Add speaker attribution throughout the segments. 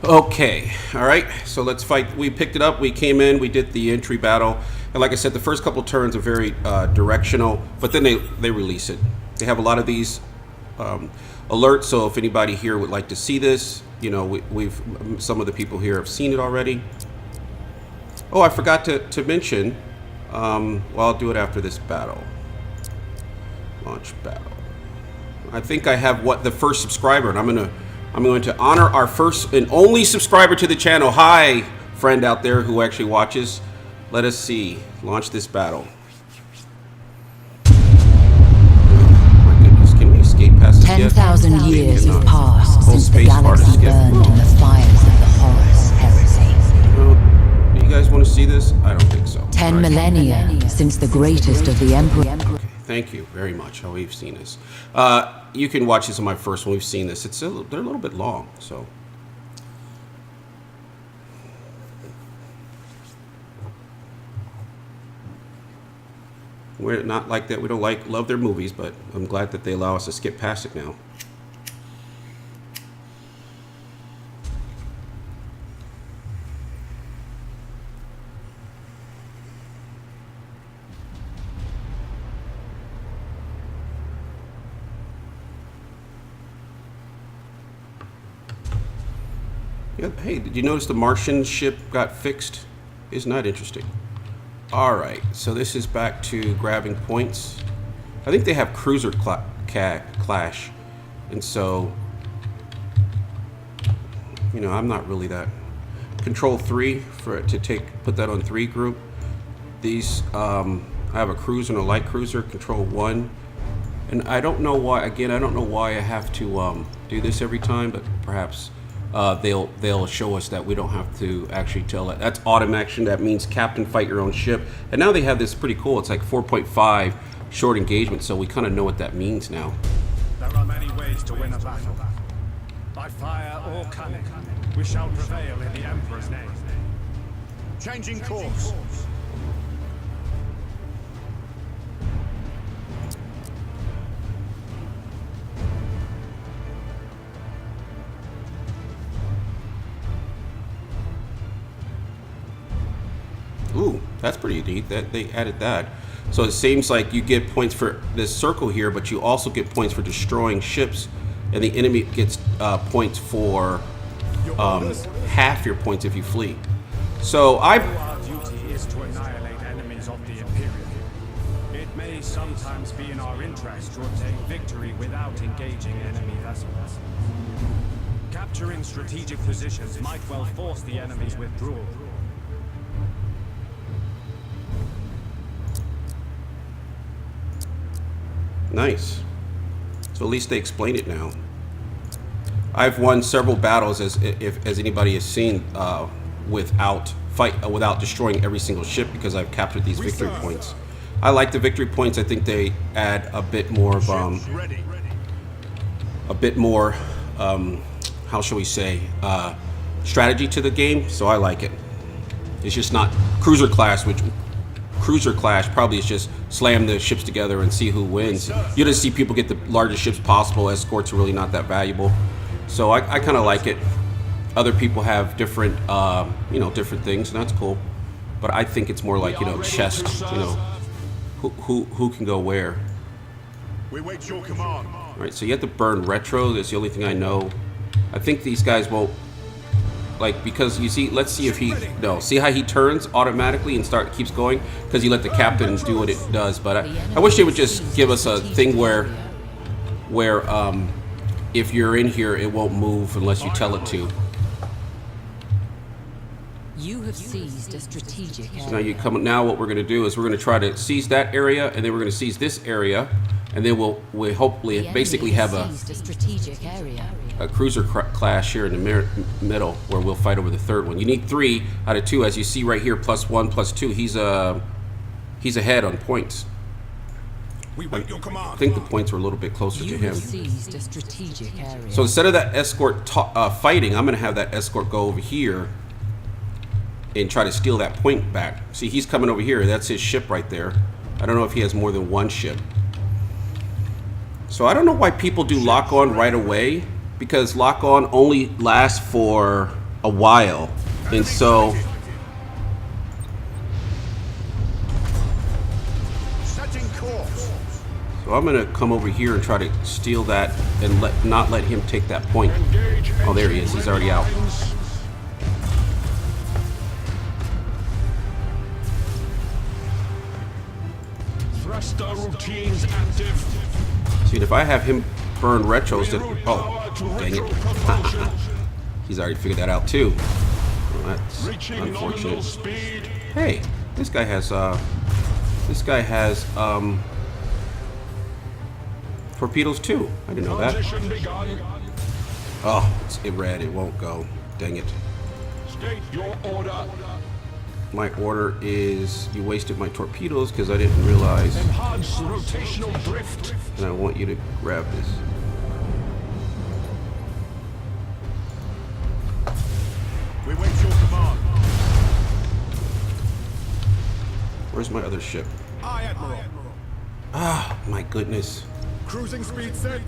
Speaker 1: Okay, all right, so let's fight. We picked it up, we came in, we did the entry battle, and like I said, the first couple turns are very directional, but then they release it. They have a lot of these alerts, so if anybody here would like to see this, you know, we've some of the people here have seen it already. Oh, I forgot to mention, well, I'll do it after this battle. Launch battle. I think I have the first subscriber, and I'm going to honor our first and only subscriber to the channel. Hi, friend out there who actually watches. Let us see. Launch this battle. Oh my goodness, can we escape past this yet?
Speaker 2: 10,000 years have passed since the galaxy burned in the fires of the Horus heresy.
Speaker 1: Do you guys want to see this? I don't think so.
Speaker 2: 10 millennia since the greatest of the Emperor.
Speaker 1: Okay, thank you very much. Oh, we've seen this. You can watch this on my first one. We've seen this. They're a little bit long, so. We're not like that. We don't love their movies, but I'm glad that they allow us to skip past it now. Yeah, hey, did you notice the Martian ship got fixed? Isn't that interesting? All right, so this is back to grabbing points. I think they have cruiser clash, and so, you know, I'm not really that. Control 3 for it to put that on 3 group. These, I have a cruiser and a light cruiser. Control 1, and I don't know why. Again, I don't know why I have to do this every time, but perhaps. They'll show us that we don't have to actually tell it. That's autumn action. That means captain, fight your own ship. And now they have this pretty cool. It's like 4.5 short engagement, so we kind of know what that means now.
Speaker 3: There are many ways to win a battle. By fire or cunning, we shall prevail in the Emperor's name. Changing course.
Speaker 1: Ooh, that's pretty neat that they added that. So it seems like you get points for this circle here, but you also get points for destroying ships, and the enemy gets points for half your points if you flee. So our
Speaker 3: duty is to annihilate enemies of the Imperium. It may sometimes be in our interest to obtain victory without engaging enemy vessels. Capturing strategic positions might well force the enemy's withdrawal.
Speaker 1: Nice. So at least they explain it now. I've won several battles, as anybody has seen, without destroying every single ship, because I've captured these victory points. I like the victory points. I think they add a bit more of how shall we say, strategy to the game. So I like it. It's just not cruiser class, which. Cruiser clash probably is just slam the ships together and see who wins. You just see people get the largest ships possible. Escorts are really not that valuable, so I kind of like it. Other people have different, you know, different things, and that's cool. But I think it's more like, you know, chess. You know, who can go where.
Speaker 3: We wait your command.
Speaker 1: All right, so you have to burn retro. That's the only thing I know. I think these guys won't. Like, because you see, let's see if see how he turns automatically and keeps going, because you let the captain do what it does. But I wish they would just give us a thing where if you're in here, it won't move unless you tell it to.
Speaker 2: You have seized a strategic area.
Speaker 1: So now you come. Now what we're going to do is we're going to try to seize that area, and then we're going to seize this area, and then we'll hopefully basically have a cruiser clash here in the middle, where we'll fight over the third one. You need 3 out of 2, as you see right here, +1, +2. He's ahead on points.
Speaker 3: We wait your command.
Speaker 1: I think the points were a little bit closer to him.
Speaker 2: Seized a strategic area.
Speaker 1: So instead of that escort fighting, I'm going to have that escort go over here and try to steal that point back. See, he's coming over here. That's his ship right there. I don't know if he has more than 1 ship. So I don't know why people do lock on right away, because lock on only lasts for a while, and so I'm gonna come over here and try to steal that and not let him take that point. Oh, there he is. He's already out.
Speaker 3: Thruster routines active.
Speaker 1: See, if I have him burn retros, then oh, dang it! He's already figured that out too. Well, that's unfortunate. Hey, this guy has torpedoes too. I didn't know that. Oh, it's red. It won't go. Dang it.
Speaker 3: State your order.
Speaker 1: My order is you wasted my torpedoes because I didn't realize.
Speaker 3: Enhance rotational drift.
Speaker 1: And I want you to grab this.
Speaker 3: We wait your command.
Speaker 1: Where's my other ship?
Speaker 3: Aye, Admiral.
Speaker 1: Ah, my goodness.
Speaker 3: Cruising speed set.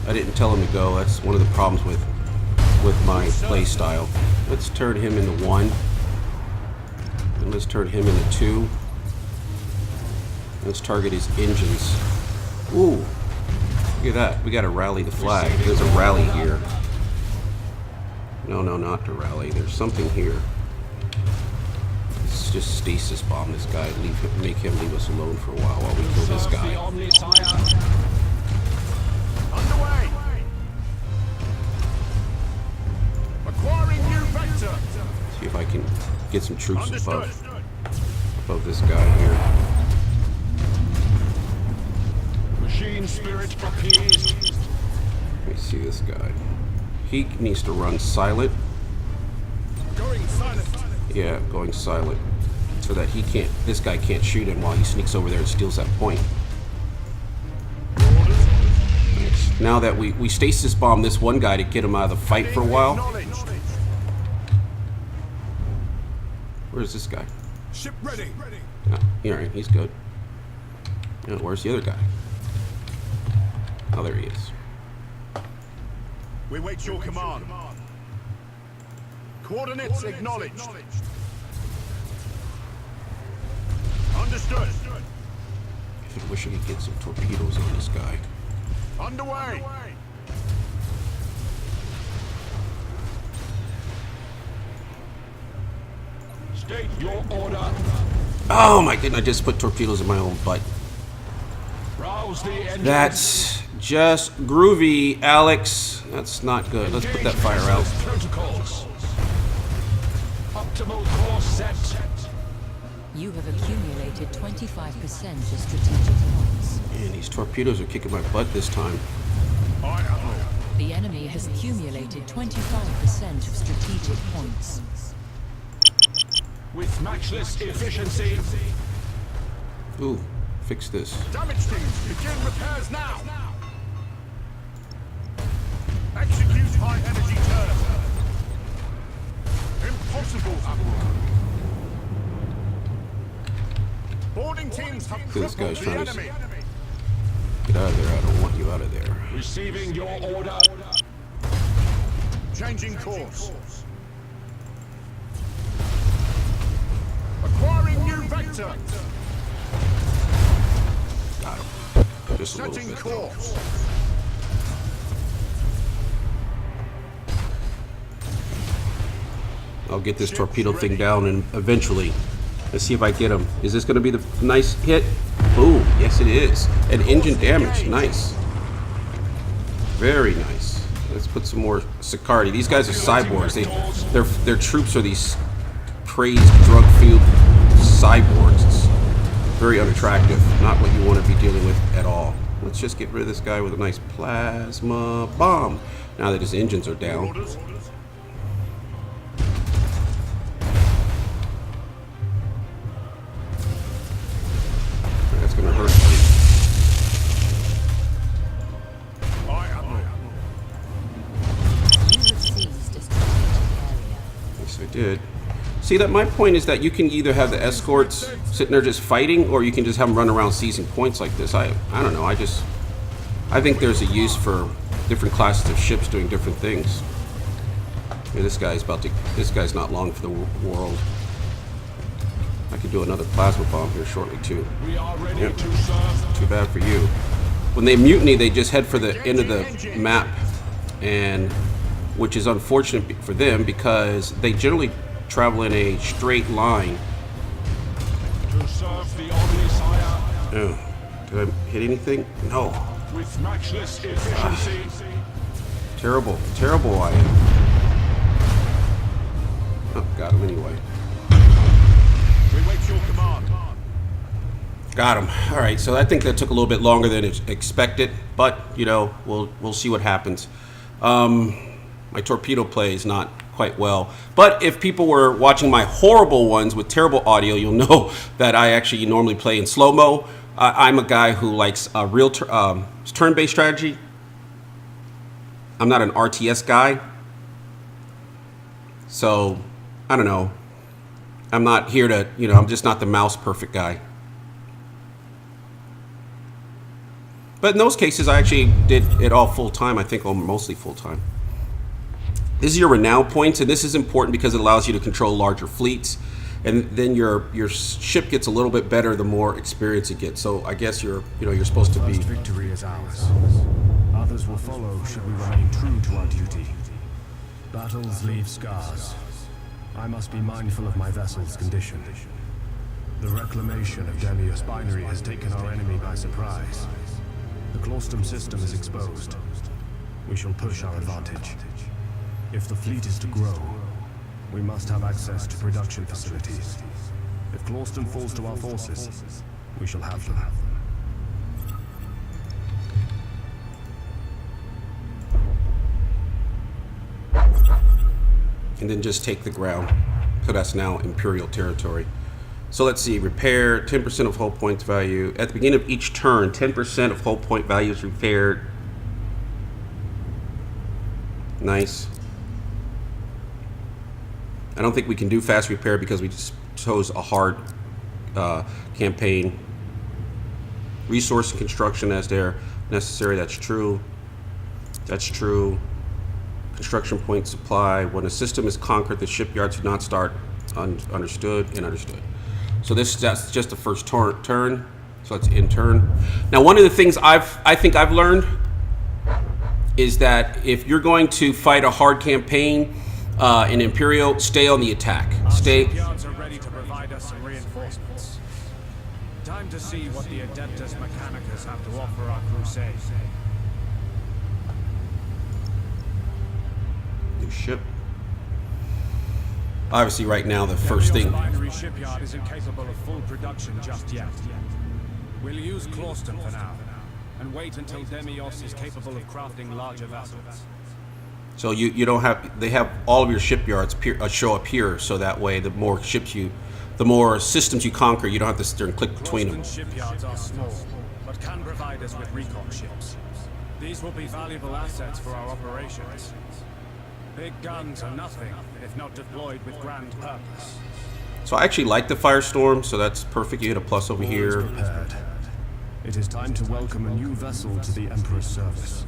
Speaker 1: I didn't tell him to go. That's one of the problems with my play style. Let's turn him into 1. And let's turn him into 2. Let's target his engines. Ooh, look at that. We got to rally the flag. There's a rally here. No, not to rally. There's something here. Let's just stasis bomb this guy. Make him leave us alone for a while we kill this guy.
Speaker 3: Underway. Acquiring new vector.
Speaker 1: See if I can get some troops above this guy here.
Speaker 3: Machine spirit appeased.
Speaker 1: Let me see this guy. He needs to run silent.
Speaker 3: Going silent.
Speaker 1: Yeah, going silent. So that this guy can't shoot him while he sneaks over there and steals that point. Now that we stasis bomb this one guy to get him out of the fight for a while. Where's this guy?
Speaker 3: Ship ready.
Speaker 1: Oh, alright, he's good. Where's the other guy? Oh, there he is.
Speaker 3: We wait your command. Coordinates acknowledged. Understood.
Speaker 1: I wish I could get some torpedoes on this guy.
Speaker 3: Underway. State your order.
Speaker 1: Oh my goodness, I just put torpedoes in my own butt.
Speaker 3: Rouse the engines.
Speaker 1: That's just groovy, Alex. That's not good. Let's put that fire out.
Speaker 3: Protocols. Optimal course set.
Speaker 2: You have accumulated 25% of strategic points.
Speaker 1: Man, these torpedoes are kicking my butt this time.
Speaker 3: Aye, Admiral.
Speaker 2: The enemy has accumulated 25% of strategic points.
Speaker 3: With matchless efficiency.
Speaker 1: Ooh, fix this.
Speaker 3: Damage teams, begin repairs now. Execute high energy turn. Impossible, Admiral. Boarding teams have
Speaker 1: This guy's
Speaker 3: crippled the
Speaker 1: trying to
Speaker 3: enemy.
Speaker 1: get out of there. I don't want you out of there.
Speaker 3: Receiving your order. Changing course. Acquiring new vector.
Speaker 1: Got him. Just a little
Speaker 3: Setting
Speaker 1: bit.
Speaker 3: course.
Speaker 1: I'll get this torpedo thing down and eventually. Let's see if I get him. Is this going to be the nice hit? Ooh, yes it is. And engine damage. Nice. Very nice. Let's put some more Sicardi. These guys are cyborgs. Their troops are these crazed, drug-fueled cyborgs. It's very unattractive. Not what you want to be dealing with at all. Let's just get rid of this guy with a nice plasma bomb. Now that his engines are down. That's going to hurt.
Speaker 2: You have seized a strategic area.
Speaker 1: Yes, I did. See, that my point is that you can either have the escorts sitting there just fighting, or you can just have them run around seizing points like this. I don't know. I think there's a use for different classes of ships doing different things. Yeah, this guy's not long for the world. I could do another plasma bomb here shortly too.
Speaker 4: We are ready
Speaker 1: Yep.
Speaker 4: to serve.
Speaker 1: Too bad for you. When they mutiny, they just head for the end of the map, and which is unfortunate for them because they generally travel in a straight line.
Speaker 4: To serve the Omnisire
Speaker 1: Oh, did I hit anything? No.
Speaker 4: with matchless efficiency.
Speaker 1: Terrible, terrible I am. Oh, got him anyway.
Speaker 4: We wait your command.
Speaker 1: Got him. All right, so I think that took a little bit longer than expected, but you know, we'll see what happens. My torpedo plays not quite well, but if people were watching my horrible ones with terrible audio, you'll know that I actually normally play in slow-mo. I'm a guy who likes a real turn-based strategy. I'm not an RTS guy, so I don't know. I'm not here to, you know, I'm just not the mouse perfect guy. But in those cases, I actually did it all full time. I think mostly full time. This is your renown points, and this is important because it allows you to control larger fleets, and then your ship gets a little bit better the more experience it gets. So I guess you're supposed to be.
Speaker 3: First victory is ours. Others will follow should we remain true to our duty. Battles leave scars. I must be mindful of my vessel's condition. The reclamation of Demios Binary has taken our enemy by surprise. The Claustum system is exposed. We shall push our advantage. If the fleet is to grow, we must have access to production facilities. If Claustum falls to our forces, we shall have them.
Speaker 1: And then just take the ground. So that's now Imperial territory. So let's see, repair, 10% of hull points value. At the beginning of each turn, 10% of hull point value is repaired. Nice. I don't think we can do fast repair because we just chose a hard campaign. Resource and construction as they're necessary, that's true. That's true. Construction point supply. When a system is conquered, the shipyards do not start. Understood and understood. So that's just the first turn. So let's in turn. Now, one of the things I think I've learned is that if you're going to fight a hard campaign in Imperial, stay on the attack. Stay.
Speaker 3: Our shipyards are ready to provide us some reinforcements. Time to see what the Adeptus Mechanicus have to offer our crusade.
Speaker 1: New ship. Obviously, right now the first thing.
Speaker 3: Binary shipyard isn't capable of full production just yet. We'll use Claustum for now, and wait until Demios is capable of crafting larger vessels.
Speaker 1: So you don't have, they have all of your shipyards show up here, so that way the more systems you conquer, you don't have to sit there and click between them.
Speaker 3: Claustum's shipyards are small, but can provide us with recon ships. These will be valuable assets for our operations. Big guns are nothing if not deployed with grand purpose.
Speaker 1: So I actually like the Firestorm, so that's perfect. You hit a plus over
Speaker 3: All is
Speaker 1: here.
Speaker 3: prepared. It is time to welcome a new vessel to the Emperor's service.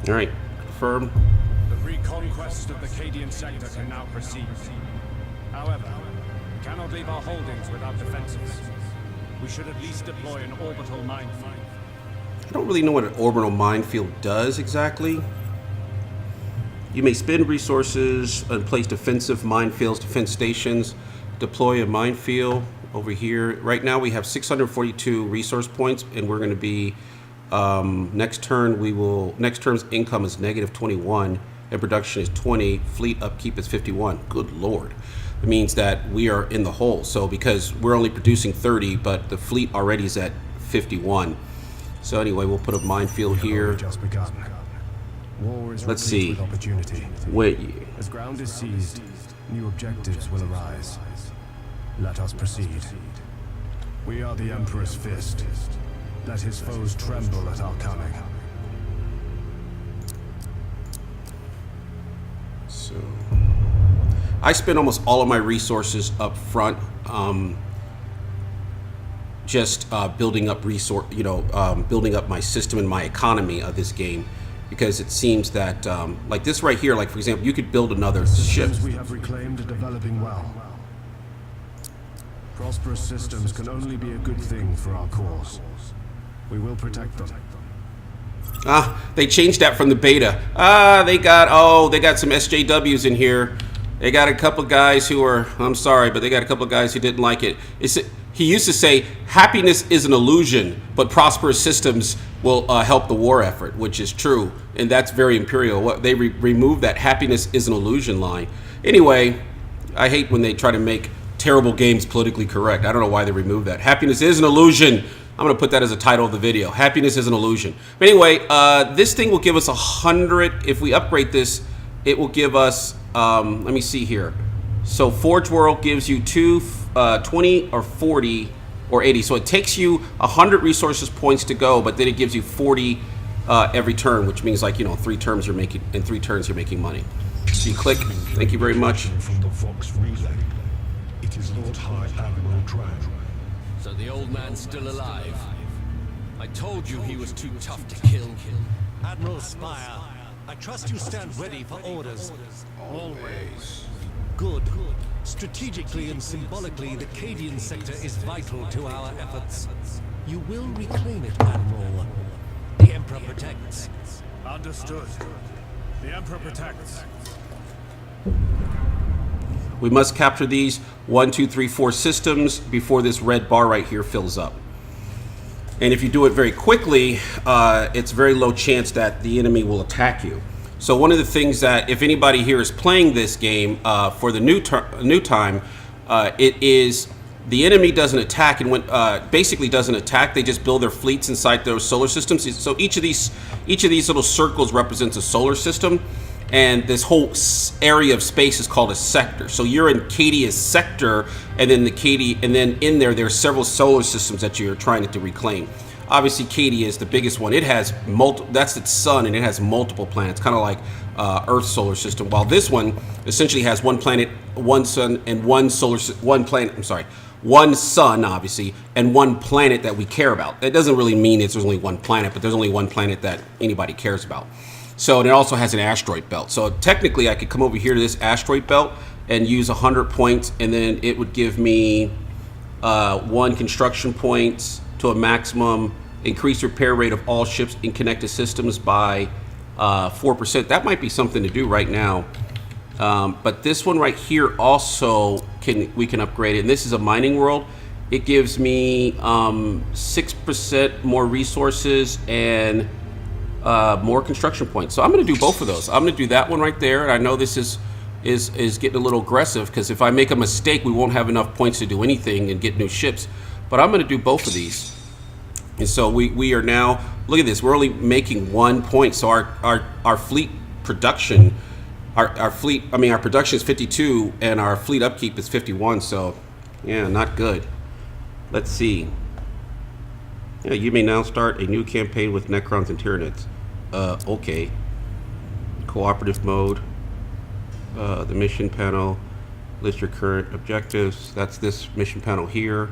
Speaker 1: All right, confirm.
Speaker 3: The reconquest of the Cadian sector can now proceed. However, we cannot leave our holdings without defenses. We should at least deploy an orbital minefield.
Speaker 1: I don't really know what an orbital minefield does exactly. You may spend resources and place defensive minefields, defense stations, deploy a minefield over here. Right now we have 642 resource points, and we're going to be next term's income is -21 and production is 20. Fleet upkeep is 51. Good Lord. It means that we are in the hole. So because we're only producing 30, but the fleet already is at 51. So anyway, we'll put a minefield here.
Speaker 3: Just begun. War is
Speaker 1: Let's
Speaker 3: replete
Speaker 1: see.
Speaker 3: with opportunity.
Speaker 1: Wait.
Speaker 3: As ground is seized, new objectives will arise. Let us proceed. We are the Emperor's fist. Let his foes tremble at our coming.
Speaker 1: So I spend almost all of my resources up front, just building up building up my system and my economy of this game, because it seems that like this right here, like for example, you could build another ship.
Speaker 3: Systems we have reclaimed are developing well. Prosperous systems can only be a good thing for our cause. We will protect them.
Speaker 1: They changed that from the beta. They got some SJWs in here. They got a couple guys who are, I'm sorry, but they got a couple of guys who didn't like it. He used to say, happiness is an illusion, but prosperous systems will help the war effort, which is true. And that's very Imperial. They removed that happiness is an illusion line. Anyway, I hate when they try to make terrible games politically correct. I don't know why they removed that. Happiness is an illusion. I'm going to put that as a title of the video. Happiness is an illusion. But anyway, this thing will give us 100. If we upgrade this, it will give us, let me see here. So Forge World gives you 20 or 40 or 80. So it takes you 100 resources points to go, but then it gives you 40 every turn, which means like, 3 turns you're making, in 3 turns you're making money. So you click, thank you very much.
Speaker 4: From the Vox relay. It is Lord High Admiral Dran.
Speaker 5: So the old man's still alive. I told you he was too tough to kill.
Speaker 6: Admiral Spire, I trust you stand ready for orders.
Speaker 1: Always.
Speaker 6: Good. Strategically and symbolically, the Cadian sector is vital to our efforts. You will reclaim it, Admiral. The Emperor protects.
Speaker 3: Understood. The Emperor protects.
Speaker 1: We must capture these 1, 2, 3, 4 systems before this red bar right here fills up. And if you do it very quickly, it's very low chance that the enemy will attack you. So one of the things that, if anybody here is playing this game for the new time, it is the enemy doesn't attack, and when basically doesn't attack, they just build their fleets inside those solar systems. So each of these little circles represents a solar system. And this whole area of space is called a sector. So you're in Cadia's sector, and then in there's several solar systems that you're trying to reclaim. Obviously, Cadia is the biggest one. It has that's its sun, and it has multiple planets, kind of like Earth's solar system. While this one essentially has one planet, one sun, and one sun, obviously, and one planet that we care about. That doesn't really mean there's only one planet, but there's only one planet that anybody cares about. So, and it also has an asteroid belt. So technically I could come over here to this asteroid belt and use 100 points, and then it would give me 1 construction points to a maximum, increase repair rate of all ships in connected systems by 4%. That might be something to do right now. But this one right here also we can upgrade it. And this is a mining world. It gives me 6% more resources and more construction points. So I'm going to do both of those. I'm going to do that one right there. And I know this is getting a little aggressive, because if I make a mistake, we won't have enough points to do anything and get new ships. But I'm going to do both of these. And so we are now, look at this, we're only making 1 point. So our fleet production, our production is 52, and our fleet upkeep is 51. So yeah, not good. Let's see. Yeah, you may now start a new campaign with Necrons and Tyranids. Okay. Cooperative mode. The mission panel. List your current objectives. That's this mission panel here.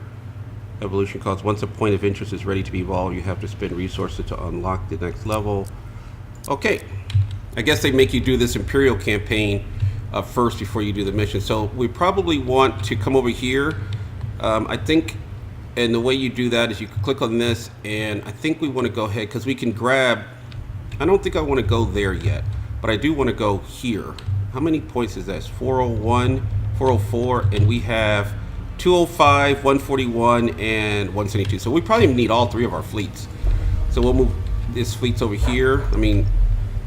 Speaker 1: Evolution costs. Once a point of interest is ready to be evolved, you have to spend resources to unlock the next level. Okay. I guess they make you do this Imperial campaign first before you do the mission. So we probably want to come over here. I think... And the way you do that is you click on this, and I think we want to go ahead, because we can grab, I don't think I want to go there yet, but I do want to go here. How many points is this? 401, 404, and we have 205, 141, and 172. So we probably need all 3 of our fleets. So we'll move this fleets over here. I mean,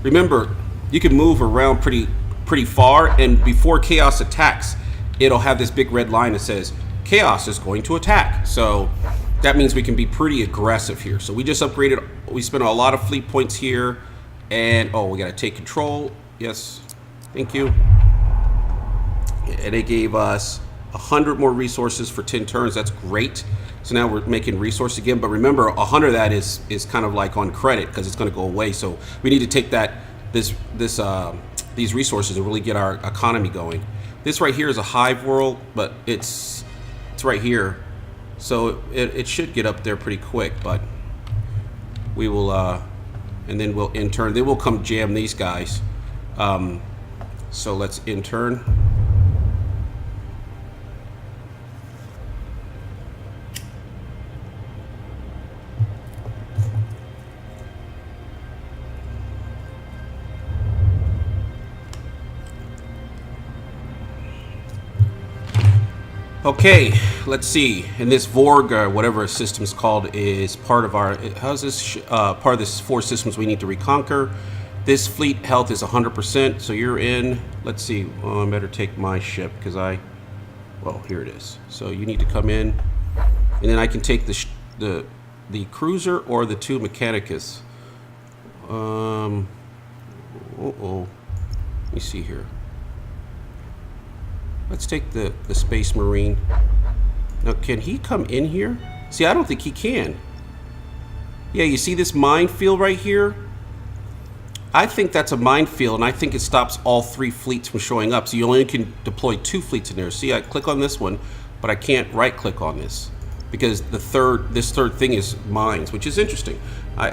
Speaker 1: remember, you can move around pretty far, and before Chaos attacks, it'll have this big red line that says, Chaos is going to attack. So that means we can be pretty aggressive here. So we just upgraded, we spent a lot of fleet points here, and we got to take control. Yes, thank you. And they gave us 100 more resources for 10 turns. That's great. So now we're making resource again, but remember 100 of that is kind of like on credit, because it's going to go away. So we need to take these resources and really get our economy going. This right here is a hive world, but it's right here. So it should get up there pretty quick, but we will, and then we'll intern. Then we'll come jam these guys. So let's intern. Okay, let's see. And this Vorg, or whatever system's called, is part of our. How's this? Part of this 4 systems we need to reconquer. This fleet health is 100%. So you're in. Let's see. Oh, I better take my ship because well, here it is. So you need to come in, and then I can take the cruiser or the 2 Mechanicus. Let me see here. Let's take the Space Marine. Now, can he come in here? See, I don't think he can. Yeah, you see this minefield right here? I think that's a minefield, and I think it stops all 3 fleets from showing up. So you only can deploy 2 fleets in there. See, I click on this one, but I can't right-click on this because this third thing is mines, which is interesting.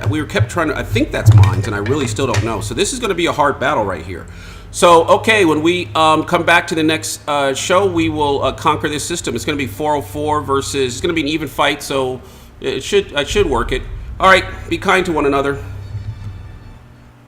Speaker 1: We were kept trying to. I think that's mines, and I really still don't know. So this is going to be a hard battle right here. So, okay, when we come back to the next show, we will conquer this system. It's going to be 404 versus, it's going to be an even fight, so I should work it. All right, be kind to one another.